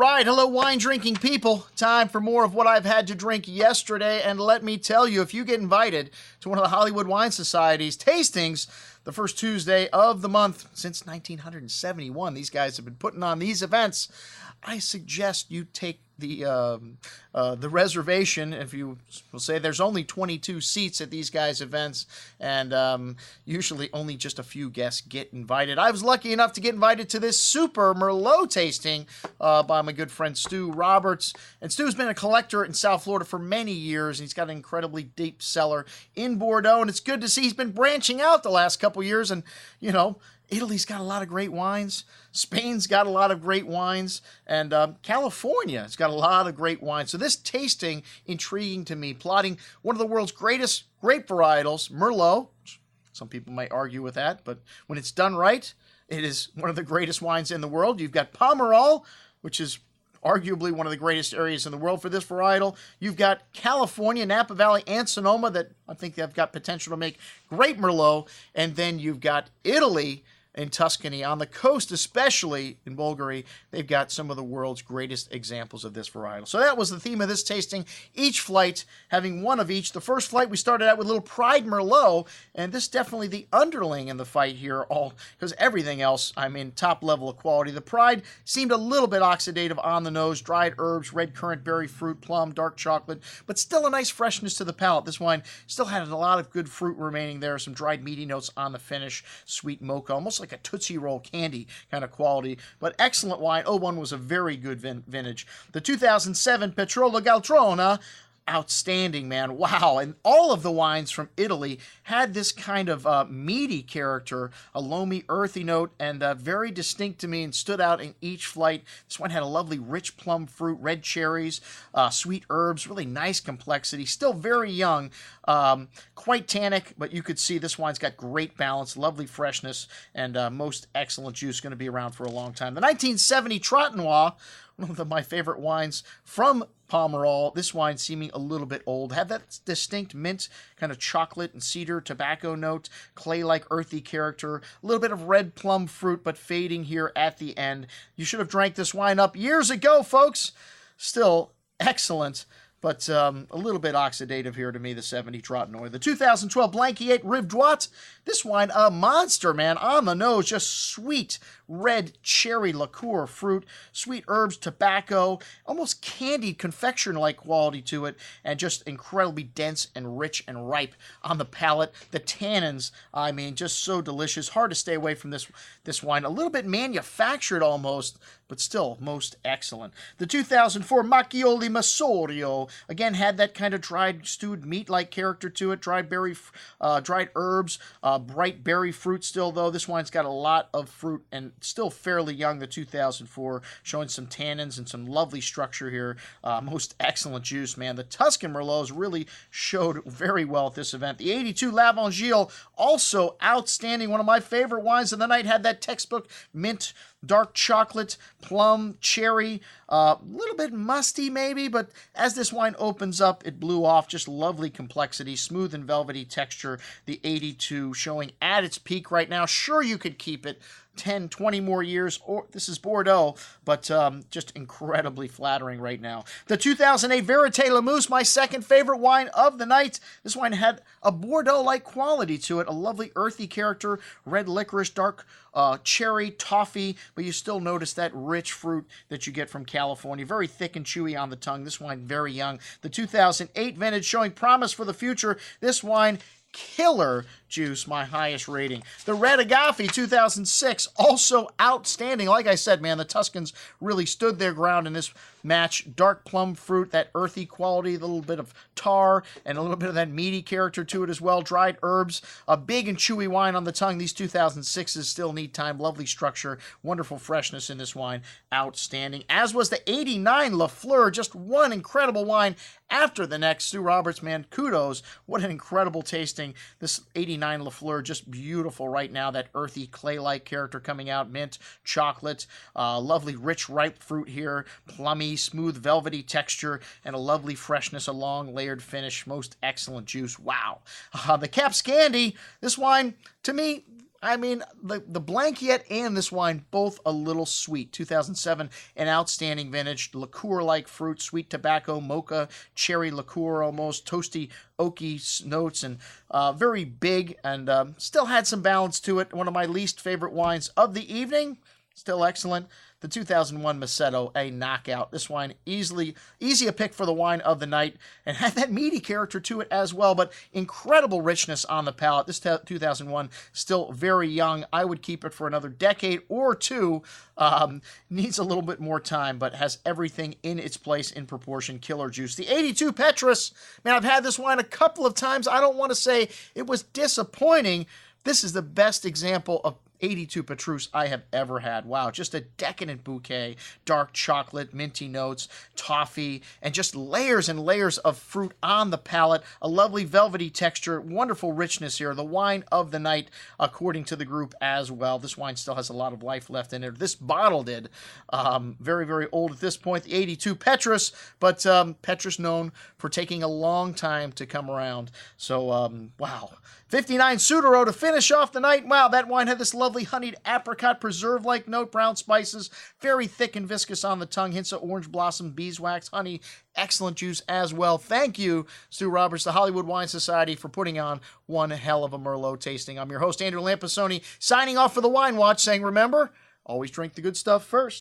right, hello wine-drinking people. Time for more of what I've had to drink yesterday, and let me tell you, if you get invited to one of the Hollywood Wine Society's tastings, the first Tuesday of the month since 1971, these guys have been putting on these events, I suggest you take the reservation. If you will say there's only 22 seats at these guys' events, and usually only just a few guests get invited. I was lucky enough to get invited to this super Merlot tasting by my good friend Stu Roberts. And Stu's been a collector in South Florida for many years. He's got an incredibly deep cellar in Bordeaux, and it's good to see he's been branching out the last couple years. And, you know, Italy's got a lot of great wines. Spain's got a lot of great wines. And California's got a lot of great wines. So this tasting, intriguing to me, plotting one of the world's greatest grape varietals, Merlot. Some people might argue with that, but when it's done right, it is one of the greatest wines in the world. You've got Pomerol, which is arguably one of the greatest areas in the world for this varietal. You've got California, Napa Valley, and Sonoma that I think they've got potential to make great Merlot. And then you've got Italy in Tuscany, on the coast, especially in Bulgaria. They've got some of the world's greatest examples of this varietal. So that was the theme of this tasting. Each flight having one of each. The first flight we started out with a little Pride Merlot, and this definitely the underling in the fight here, all because everything else, I mean, top level of quality. The Pride seemed a little bit oxidative on the nose, dried herbs, red currant, berry fruit, plum, dark chocolate, but still a nice freshness to the palate. This wine still had a lot of good fruit remaining there, some dried meaty notes on the finish, sweet mocha, almost like a Tootsie Roll candy kind of quality, but excellent wine. 01 was a very good vintage. The 2007 Petrolo Galtrona, outstanding, man. Wow. And all of the wines from Italy had this kind of meaty character, a loamy, earthy note, and very distinct to me and stood out in each flight. This one had a lovely rich plum fruit, red cherries, sweet herbs, really nice complexity. Still very young, quite tannic, but you could see this wine's got great balance, lovely freshness, and most excellent juice. Going to be around for a long time. The 1970 Tuckin Wah, one of my favorite wines from Pomerol. This wine seeming a little bit old. Had that distinct mint, kind of chocolate and cedar tobacco note, clay-like earthy character, a little bit of red plum fruit, but fading here at the end. You should have drank this wine up years ago, folks. Still excellent, but a little bit oxidative here to me, the 70 Trotanoy. The 2012 Blanky Eight Wah, this wine, a monster, man, on the nose, just sweet red cherry liqueur fruit, sweet herbs, tobacco, almost candied confection-like quality to it, and just incredibly dense and rich and ripe on the palate. The tannins, I mean, just so delicious. Hard to stay away from this wine. A little bit manufactured almost, but still most excellent. The 2004 Macchio Masetto, again, had that kind of dried stewed meat-like character to it, dried herbs, bright berry fruit still, though. This wine's got a lot of fruit and still fairly young, the 2004, showing some tannins and some lovely structure here. Most excellent juice, man. The Tuscan Merlots really showed very well at this event. The 82 L'Evangile, also outstanding. One of my favorite wines of the night, had that textbook mint, dark chocolate, plum, cherry, a little bit musty maybe, but as this wine opens up, it blew off. Just lovely complexity, smooth and velvety texture. The 82 showing at its peak right now. Sure, you could keep it 10, 20 more years, or this is Bordeaux, but just incredibly flattering right now. The 2008 Vera Lemus, my second favorite wine of the night. This wine had a Bordeaux-like quality to it, a lovely earthy character, red licorice, dark cherry, toffee, but you still notice that rich fruit that you get from California. Very thick and chewy on the tongue. This wine very young. The 2008 vintage showing promise for the future. This wine, killer juice, my highest rating. The Red Agathi 2006, also outstanding. Like I said, man, the Tuscans really stood their ground in this match. Dark plum fruit, that earthy quality, a little bit of tar, and a little bit of that meaty character to it as well. Dried herbs, a big and chewy wine on the tongue. These 2006s still need time. Lovely structure, wonderful freshness in this wine. Outstanding. As was the 89 Lafleur, just one incredible wine after the next. Stu Roberts, man, kudos. What an incredible tasting. This 89 Lafleur, just beautiful right now. That earthy clay-like character coming out. Mint, chocolate, lovely rich ripe fruit here. Plummy, smooth, velvety texture, and a lovely freshness, a long layered finish. Most excellent juice. Wow. The Capscandi, this wine, to me, I mean, the Blanky Eight and this wine, both a little sweet. 2007, an outstanding vintage, liqueur-like fruit, sweet tobacco, mocha, cherry liqueur, almost toasty, oaky notes, and very big, and still had some balance to it. One of my least favorite wines of the evening, still excellent. The 2001 Masetto, a knockout. This wine easy a pick for the wine of the night, and had that meaty character to it as well, but incredible richness on the palate. This 2001, still very young. I would keep it for another decade or two. Needs a little bit more time, but has everything in its place in proportion. Killer juice. The 82 Petrus, man, I've had this wine a couple of times. I don't want to say it was disappointing. This is the best example of 82 Petrus I have ever had. Wow, just a decadent bouquet, dark chocolate, minty notes, toffee, and just layers and layers of fruit on the palate. A lovely velvety texture, wonderful richness here. The wine of the night, according to the group as well. This wine still has a lot of life left in it. This bottle did. Very, very old at this point, the 82 Petrus, but Petrus known for taking a long time to come around. So, wow. 59 Souter to finish off the night. Wow, that wine had this lovely honeyed apricot preserve-like note, brown spices, very thick and viscous on the tongue, hints of orange blossom, beeswax, honey, excellent juice as well. Thank you, Stu Roberts, the Hollywood Wine Society, for putting on one hell of a Merlot tasting. I'm your host, Andrew Lampasoni, signing off for the Wine Watch, saying, remember, always drink the good stuff first.